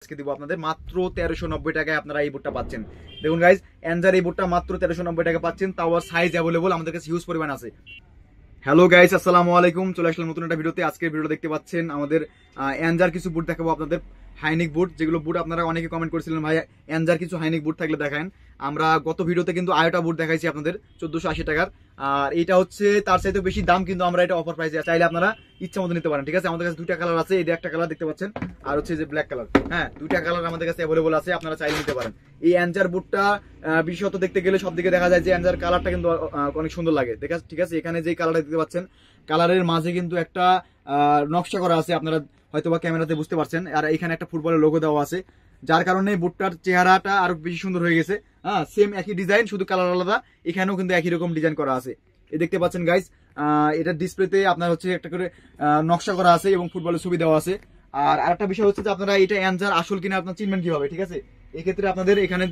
আজকে দিব আপনাদের মাত্র 1390 টাকায় আপনারা এই বুটটা পাচ্ছেন। দেখুন গাইজ, এনজার এই বুটটা মাত্র 1390 টাকা পাচ্ছেন, তাও সাইজ অ্যাভেলেবল আমাদের কাছে হিউজ পরিমাণ আছে। হ্যালো গাইজ, আসসালামু আলাইকুম। চলে আসলাম নতুন একটা ভিডিওতে। আজকের ভিডিও দেখতে পাচ্ছেন আমাদের এনজার কিছু বুট দেখাবো আপনাদের, হাইনিক বুট, যেগুলো বুট আপনারা অনেকে কমেন্ট করেছিলেন ভাই এনজার কিছু হাইনিক বুট থাকলে দেখান। আমরা গত ভিডিওতে কিন্তু আয়োটা বুট দেখাইছি আপনাদের 1480 টাকার, আর এটা হচ্ছে তার চাইতে বেশি দাম, কিন্তু আমরা এটা অফার প্রাইসে চাইলে আপনারা ইচ্ছা মতো নিতে পারেন। ঠিক আছে, আমাদের কাছে দুইটা কালার আছে, এটা একটা কালার দেখতে পাচ্ছেন, আর হচ্ছে যে ব্ল্যাক কালার। হ্যাঁ, দুইটা কালার আমাদের কাছে অ্যাভেলেবল আছে, আপনারা চাইলে নিতে পারেন। এই এনজার বুটটা বিশেষত দেখতে গেলে সব দিকে দেখা যায় যে এনজার কালারটা কিন্তু অনেক সুন্দর লাগে দেখা। ঠিক আছে, এখানে যে কালারটা দেখতে পাচ্ছেন, কালারের মাঝে কিন্তু একটা নকশা করা আছে, আপনারা হয়তো বা ক্যামেরাতে বুঝতে পারছেন, আর এখানে একটা ফুটবলের লোগো দেওয়া আছে, যার কারণে বুটটার চেহারাটা আরো বেশি সুন্দর হয়ে গেছে। হ্যাঁ, সেম একই ডিজাইন, শুধু কালার আলাদা। এখানেও কিন্তু একই রকম ডিজাইন করা আছে, এই দেখতে পাচ্ছেন গাইস। এটা ডিসপ্লেতে আপনার হচ্ছে একটা করে নকশা করা আছে এবং ফুটবলের ছবি দেওয়া আছে। আর আরেকটা বিষয় হচ্ছে যে আপনারা এটা এনজার আসল কিনা আপনার চিনবেন কিভাবে। ঠিক আছে, এক্ষেত্রে আপনাদের এখানে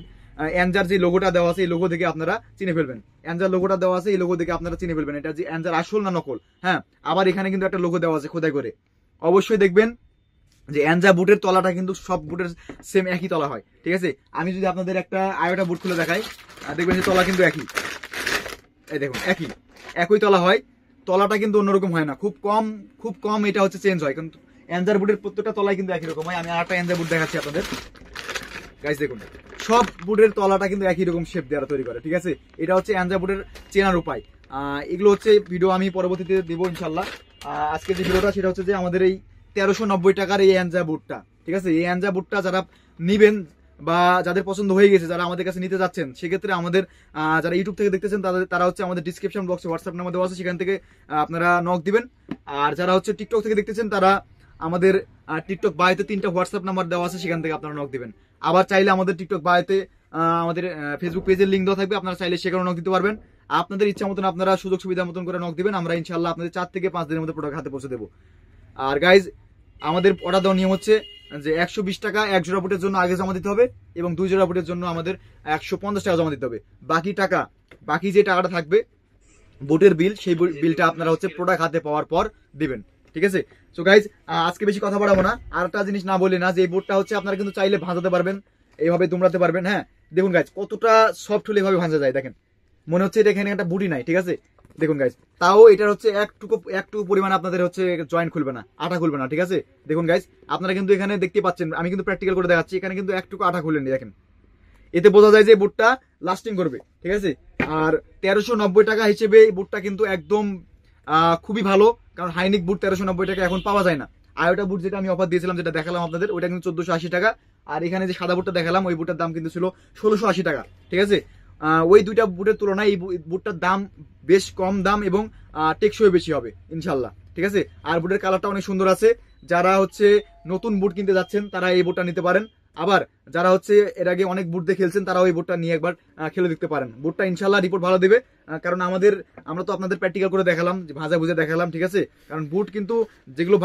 এনজার যে লোগোটা দেওয়া আছে, এই লোগো থেকে আপনারা চিনে ফেলবেন। এনজার লোগোটা দেওয়া আছে, এই লোগো থেকে আপনারা চিনে ফেলবেন এটা যে এনজার আসল না নকল। হ্যাঁ, আবার এখানে কিন্তু একটা লোগো দেওয়া আছে খোদাই করে। অবশ্যই দেখবেন যে এনজা বুটের তলাটা কিন্তু সব বুটের সেম একই তলা হয়। ঠিক আছে, আমি যদি আপনাদের একটা আয়োটা বুট খুলে দেখাই, দেখবেন যে তলা কিন্তু একই, এই দেখুন একই তলা হয়, তলাটা কিন্তু অন্যরকম হয় না, খুব কম এটা হচ্ছে চেঞ্জ হয়, কিন্তু এনজার বুটের প্রত্যেকটা তলায় কিন্তু একই রকম হয়। আমি আরেকটা এনজার বুট দেখাচ্ছি আপনাদের গাইস, দেখুন সব বুটের তলাটা কিন্তু একই রকম শেপ দেওয়া তৈরি করে। ঠিক আছে, এটা হচ্ছে এনজা বুটের চেনার উপায়। এগুলো হচ্ছে ভিডিও আমি পরবর্তীতে দেবো ইনশাল্লাহ। আজকে যে ভিডিওটা সেটা হচ্ছে যে আমাদের এই 1390 টাকার এই এনজা বুটটা। ঠিক আছে, এই এনজা বুটটা যারা নিবেন বা যাদের পছন্দ হয়ে গেছে, যারা আমাদের কাছে নিতে যাচ্ছেন, সেক্ষেত্রে আমাদের যারা ইউটিউব থেকে দেখতেছেন তারা হচ্ছে আমাদের ডিসক্রিপশন বক্সে হোয়াটসঅ্যাপ নাম্বার দেওয়া আছে, সেখান থেকে আপনারা নক দিবেন। আর যারা হচ্ছে টিকটক থেকে দেখতেছেন, তারা আমাদের টিকটক বায়োতে 3টা হোয়াটসঅ্যাপ নাম্বার দেওয়া আছে, সেখান থেকে আপনারা নক দিবেন। আবার চাইলে আমাদের টিকটক বায়োতে আমাদের ফেসবুক পেজের লিঙ্ক দেওয়া থাকবে, আপনারা চাইলে সেখানে নক দিতে পারবেন। আপনাদের ইচ্ছা মতন আপনারা সুযোগ সুবিধা মতন করে নক দিবেন, আমরা ইনশাল্লাহ আপনাদের 4 থেকে 5 দিনের মধ্যে প্রোডাক্ট হাতে পৌঁছে দেবো। আর গাইজ, আমাদের অর্ডার দেওয়ার নিয়ম হচ্ছে যে 120 টাকা এক জোড়া বুটের জন্য আগে জমা দিতে হবে, এবং 2 জোড়া বুটের জন্য আমাদের 150 টাকা জমা দিতে হবে। বাকি যে টাকাটা থাকবে বুটের বিল, সেই বিলটা আপনারা হচ্ছে প্রোডাক্ট হাতে পাওয়ার পর দিবেন। ঠিক আছে, সো গাইজ, আজকে বেশি কথা বাড়াবো না। আর একটা জিনিস না বলি না, যে এই বুটটা হচ্ছে আপনারা কিন্তু চাইলে ভাঁজাতে পারবেন, এইভাবে দুমড়াতে পারবেন। হ্যাঁ, দেখুন গাইজ কতটা সফট হলে এইভাবে ভাঁজা যায়, দেখেন মনে হচ্ছে এটা এখানে একটা বুটি নাই। ঠিক আছে, দেখুন গাইজ, তাও এটার হচ্ছে একটুকু পরিমাণ আপনাদের হচ্ছে জয়েন্ট খুলবে না, আটা খুলবে না। ঠিক আছে, দেখুন গাইজ, আপনারা কিন্তু এখানে দেখতে পাচ্ছেন, আমি কিন্তু প্র্যাকটিক্যাল করে দেখাচ্ছি, এখানে কিন্তু একটুকু আটা খুলেনি, দেখেন এতে বোঝা যায় যে বুটটা লাস্টিং করবে। ঠিক আছে, আর 1390 টাকা হিসেবে এই বুটটা কিন্তু একদম খুবই ভালো, কারণ হাইনিক বুট 1390 টাকা এখন পাওয়া যায় না। আয়োটা বুট যেটা আমি অফার দিয়েছিলাম, যেটা দেখালাম আপনাদের, ওইটা কিন্তু 1480 টাকা। আর এখানে যে সাদা বুটটা দেখালাম, ওই বুটটার দাম কিন্তু ছিল 1680 টাকা। ঠিক আছে, ওই দুইটা বুটের তুলনায় এই বুটটার দাম বেশ কম দাম, এবং টেকসই বেশি হবে ইনশাল্লাহ। ঠিক আছে, আর বুটের কালারটা অনেক সুন্দর আছে। যারা হচ্ছে নতুন বুট কিনতে যাচ্ছেন, তারা এই বুটটা নিতে পারেন। আবার যারা হচ্ছে এর আগে অনেক বুট দিয়ে খেলছেন, তারাও এই বুটটা নিয়ে একবার খেলে দেখতে পারেন। বুটটা ইনশাল্লাহ রিপোর্ট ভালো দেবে, কারণ আমরা তো আপনাদের প্র্যাকটিক্যাল করে দেখালাম, ভাজা ভুজে দেখালাম। ঠিক আছে, কারণ বুট কিন্তু যেগুলো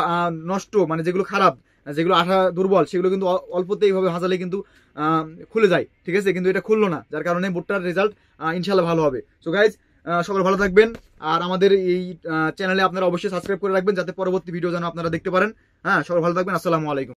নষ্ট, মানে যেগুলো খারাপ, যেগুলো আঠা দুর্বল, সেগুলো কিন্তু অল্পতে এইভাবে ভাজালে কিন্তু খুলে যায়। ঠিক আছে, কিন্তু এটা খুললো না, যার কারণে বুটটার রেজাল্ট ইনশাল্লাহ ভালো হবে। সো গাইজ, সবাই ভালো থাকবেন, আর আমাদের এই চ্যানেলে আপনারা অবশ্যই সাবস্ক্রাইব করে রাখবেন, যাতে পরবর্তী ভিডিও যেন আপনারা দেখতে পারেন। হ্যাঁ, সবাই ভালো থাকবেন, আসসালামু আলাইকুম।